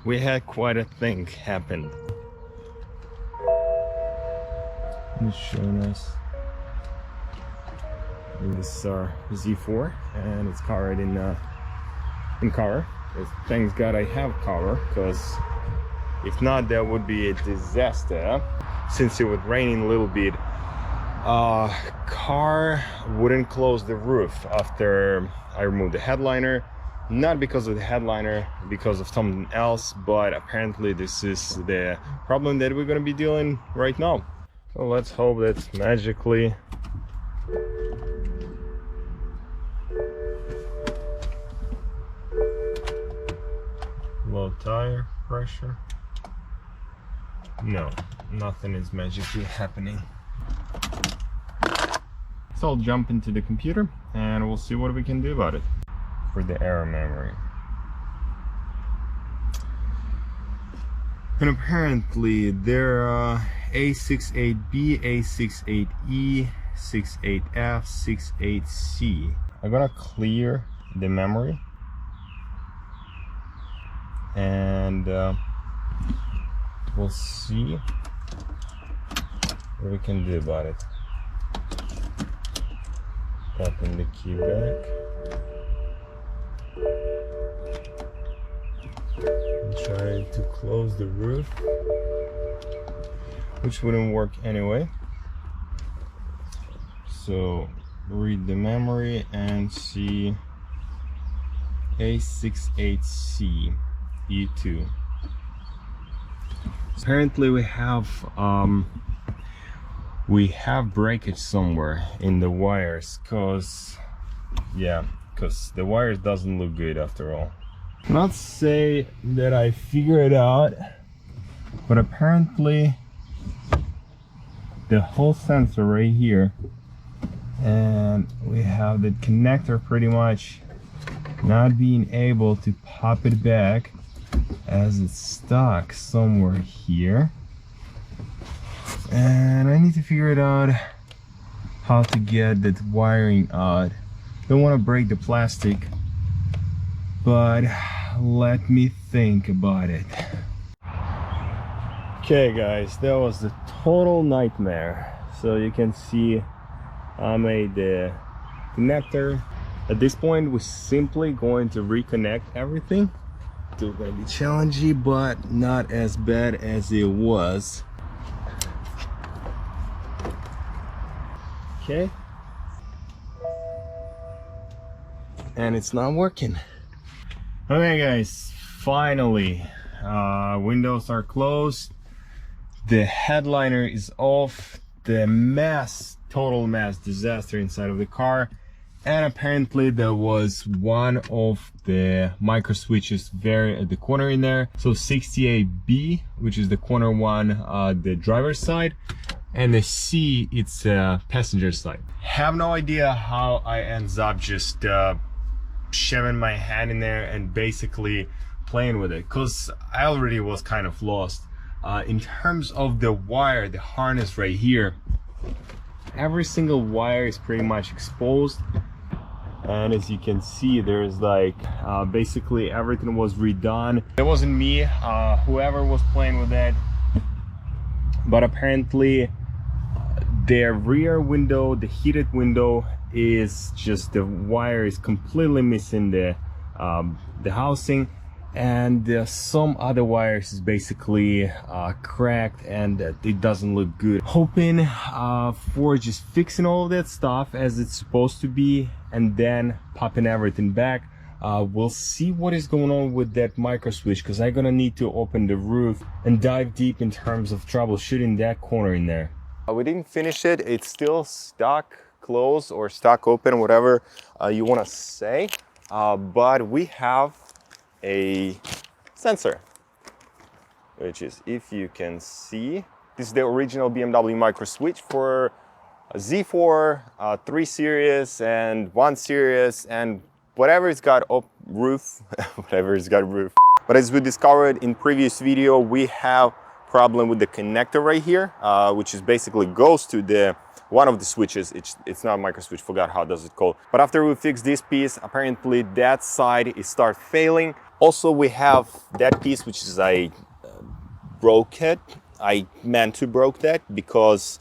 we had quite a thing happen. He's showing us. This is our Z4 and it's covered in cover. Thank God I have cover, because if not, that would be a disaster. Since it was raining a little bit, car wouldn't close the roof after I removed the headliner. Not because of the headliner, because of something else, but apparently this is the problem that we're gonna be dealing right now. So let's hope that magically low tire pressure. No, nothing is magically happening. So I'll jump into the computer and we'll see what we can do about it. For the error memory. And apparently there are A68B, A68E, 68F, 68C. I'm gonna clear the memory and we'll see what we can do about it. Open the key back. Trying to close the roof, which wouldn't work anyway. So read the memory and see A68C E2. Apparently we have breakage somewhere in the wires, because the wires doesn't look good after all. Not say that I figured it out, but apparently the whole sensor right here, and we have the connector pretty much not being able to pop it back as it's stuck somewhere here, and I need to figure it out how to get that wiring out. Don't want to break the plastic, but let me think about it. Okay guys, that was a total nightmare. So you can see I made the connector. At this point we're simply going to reconnect everything. Still gonna be challenging, but not as bad as it was. Okay, and it's not working. Okay guys, finally windows are closed, the headliner is off, the total mass disaster inside of the car, and apparently there was one of the micro switches very at the corner in there. So 68B, which is the corner one, the driver's side, and the C, it's passenger side. Have no idea how I ends up just shoving my hand in there and basically playing with it, because I already was kind of lost. In terms of the wire, the harness right here, every single wire is pretty much exposed, and as you can see, there's like basically everything was redone. It wasn't me, whoever was playing with that, but apparently the rear window, the heated window, is just the wire is completely missing the housing, and some other wires is basically cracked, and it doesn't look good. Hoping for just fixing all of that stuff as it's supposed to be and then popping everything back. We'll see what is going on with that micro switch, because I'm gonna need to open the roof and dive deep in terms of troubleshooting that corner in there. We didn't finish it, it's still stuck closed or stuck open, whatever you want to say, but we have a sensor, which is, if you can see, this is the original BMW micro switch for Z4, 3 series and 1 series, and whatever it's got roof whatever it's got roof. But as we discovered in previous video, we have problem with the connector right here, which is basically goes to the one of the switches. It's not a micro switch, forgot how does it called. But after we fix this piece, apparently that side is start failing, Also, we have that piece, which is I broke it. I meant to broke that because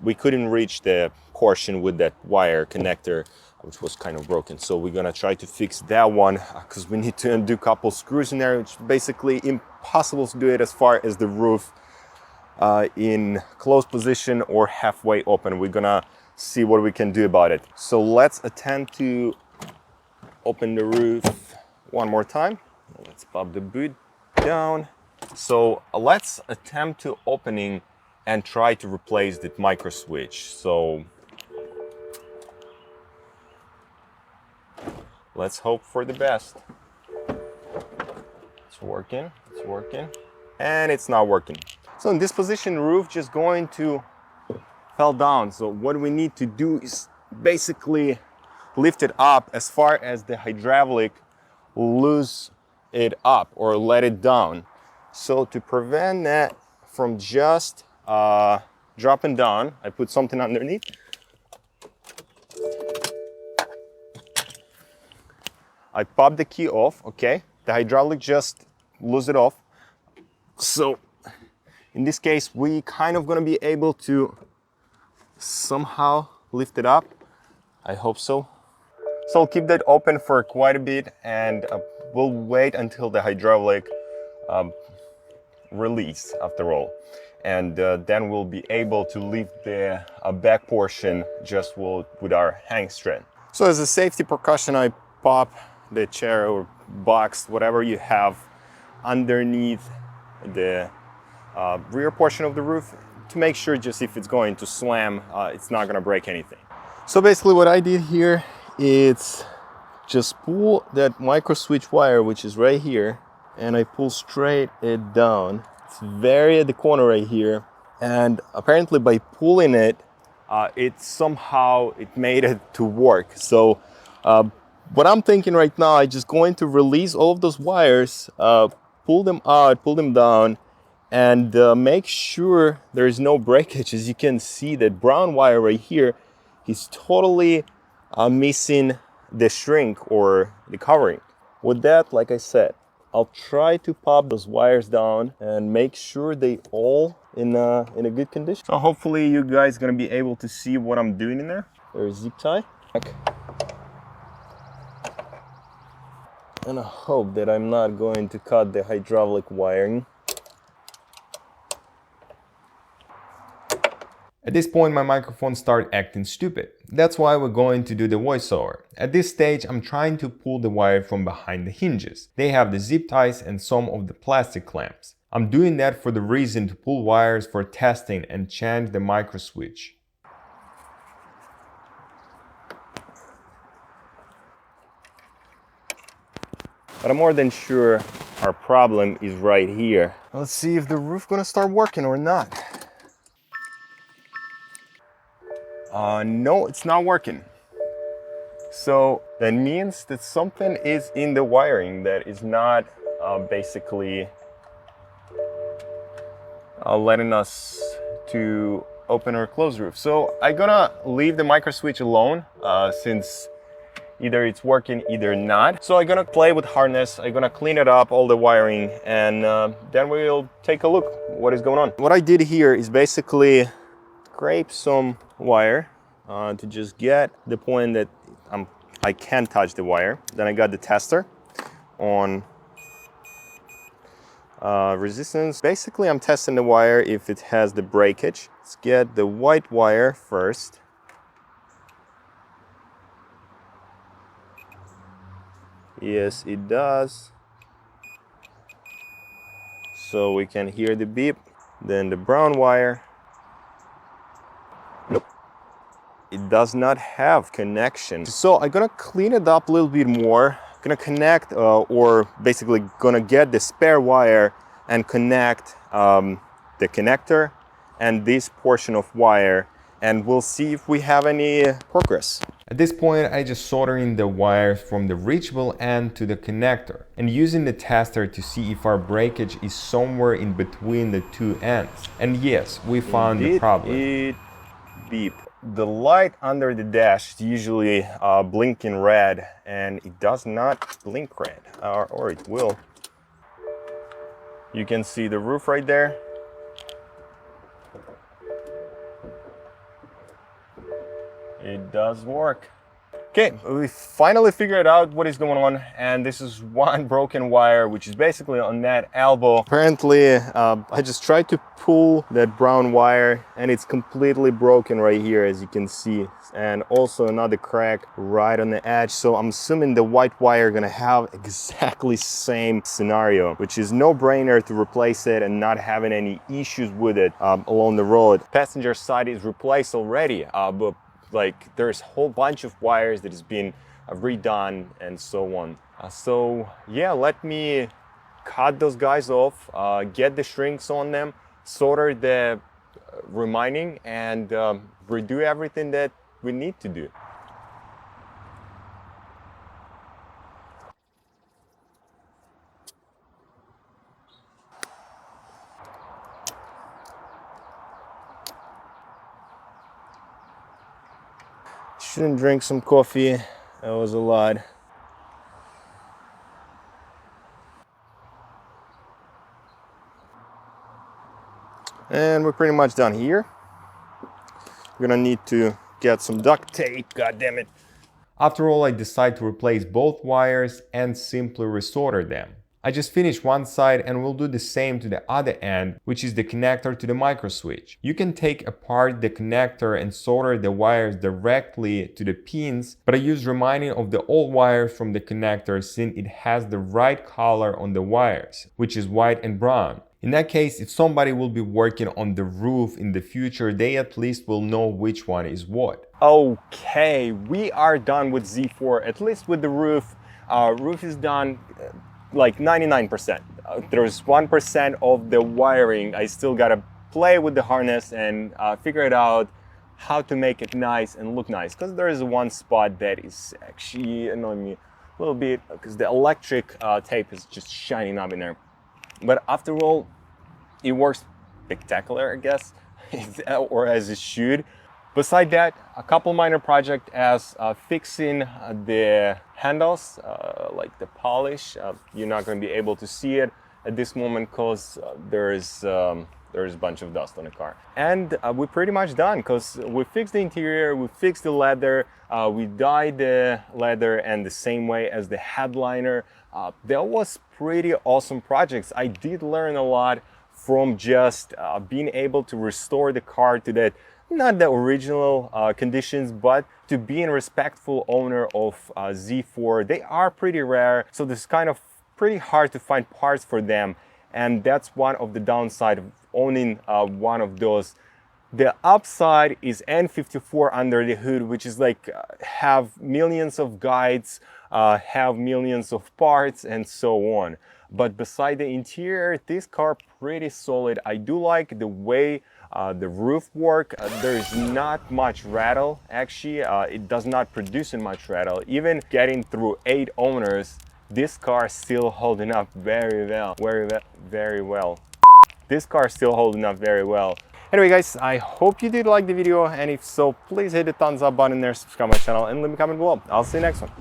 we couldn't reach the portion with that wire connector, which was kind of broken. So we're gonna try to fix that one because we need to undo a couple screws in there, which is basically impossible to do it as far as the roof in closed position or halfway open. We're gonna see what we can do about it. So let's attempt to open the roof one more time. Let's pop the boot down. So let's attempt to opening and try to replace the microswitch. So let's hope for the best. It's working, and it's not working. So in this position, the roof just going to fell down. So what we need to do is basically lift it up as far as the hydraulic loose it up or let it down. So to prevent that from just dropping down, I put something underneath. I pop the key off, okay? The hydraulic just lose it off. So in this case, we kind of gonna be able to somehow lift it up. I hope so. So I'll keep that open for quite a bit, and we'll wait until the hydraulic release after all. And then we'll be able to lift the back portion just with our hang strand. So as a safety precaution, I pop the chair or box, whatever you have, underneath the rear portion of the roof to make sure just if it's going to slam, it's not gonna break anything. So basically what I did here is just pull that microswitch wire, which is right here, and I pull straight it down. It's very at the corner right here, and apparently by pulling it, it somehow made it to work. So what I'm thinking right now, I'm just going to release all of those wires, pull them out, pull them down, and make sure there is no breakage. As you can see, that brown wire right here is totally missing the shrink or the covering. With that, like I said, I'll try to pop those wires down and make sure they all in a good condition. So hopefully you guys gonna be able to see what I'm doing in there. There's zip tie. And I hope that I'm not going to cut the hydraulic wiring. At this point, my microphone started acting stupid. That's why we're going to do the voiceover. At this stage, I'm trying to pull the wire from behind the hinges. They have the zip ties and some of the plastic clamps. I'm doing that for the reason to pull wires for testing and change the microswitch. But I'm more than sure our problem is right here. Let's see if the roof gonna start working or not. No, it's not working. So that means that something is in the wiring that is not basically letting us to open or close the roof. So I'm gonna leave the microswitch alone since either it's working, either not. So I'm gonna play with harness, I'm gonna clean it up, all the wiring, and then we'll take a look what is going on. What I did here is basically scrape some wire to just get the point that I can touch the wire. Then I got the tester on resistance. Basically, I'm testing the wire if it has the breakage. Let's get the white wire first. Yes, it does. So we can hear the beep. Then the brown wire. Nope. It does not have connection. So I'm gonna clean it up a little bit more. I'm gonna connect or basically gonna get the spare wire and connect the connector and this portion of wire, and we'll see if we have any progress. At this point, I just soldering the wires from the reachable end to the connector and using the tester to see if our breakage is somewhere in between the two ends. And yes, we found the problem. It beep. the light under the dash is usually blinking red, and it does not blink red, or it will. You can see the roof right there. It does work. Okay, we finally figured out what is going on, and this is one broken wire, which is basically on that elbow. Apparently, I just tried to pull that brown wire, and it's completely broken right here, as you can see, and also another crack right on the edge. So I'm assuming the white wire gonna have exactly same scenario, which is no-brainer to replace it and not having any issues with it along the road. Passenger side is replaced already, but like there's a whole bunch of wires that has been redone and so on. So yeah, let me cut those guys off, get the shrinks on them, solder the remaining, and redo everything that we need to do. Shouldn't drink some coffee, that was a lot. And we're pretty much done here. We're gonna need to get some duct tape, god damn it. After all, I decided to replace both wires and simply resolder them. I just finished one side and will do the same to the other end, which is the connector to the microswitch. You can take apart the connector and solder the wires directly to the pins, but I use reminding of the old wires from the connector since it has the right color on the wires, which is white and brown. In that case, if somebody will be working on the roof in the future, they at least will know which one is what. Okay, we are done with Z4, at least with the roof. Roof is done like 99%. There's 1% of the wiring. I still gotta play with the harness and figure it out how to make it nice and look nice. Because there is one spot that is actually annoying me a little bit because the electric tape is just shining up in there. But after all, it works spectacular, I guess, or as it should. Beside that, a couple minor projects as fixing the handles, like the polish. You're not going to be able to see it at this moment because there's a bunch of dust on the car. And we're pretty much done because we fixed the interior, we fixed the leather, we dyed the leather and the same way as the headliner. That was pretty awesome projects. I did learn a lot from just being able to restore the car to that, not the original conditions, but to being a respectful owner of Z4. They are pretty rare, so it's kind of pretty hard to find parts for them, and that's one of the downside of owning one of those. The upside is N54 under the hood, which is like have millions of guides, have millions of parts and so on. But beside the interior, this car pretty solid. I do like the way the roof work. There is not much rattle actually. It does not produce much rattle. Even getting through 8 owners, this car is still holding up very well, very well. This car is still holding up very well. Anyway guys, I hope you did like the video, and if so, please hit the thumbs up button there, subscribe my channel, and leave me a comment below. I'll see you next one.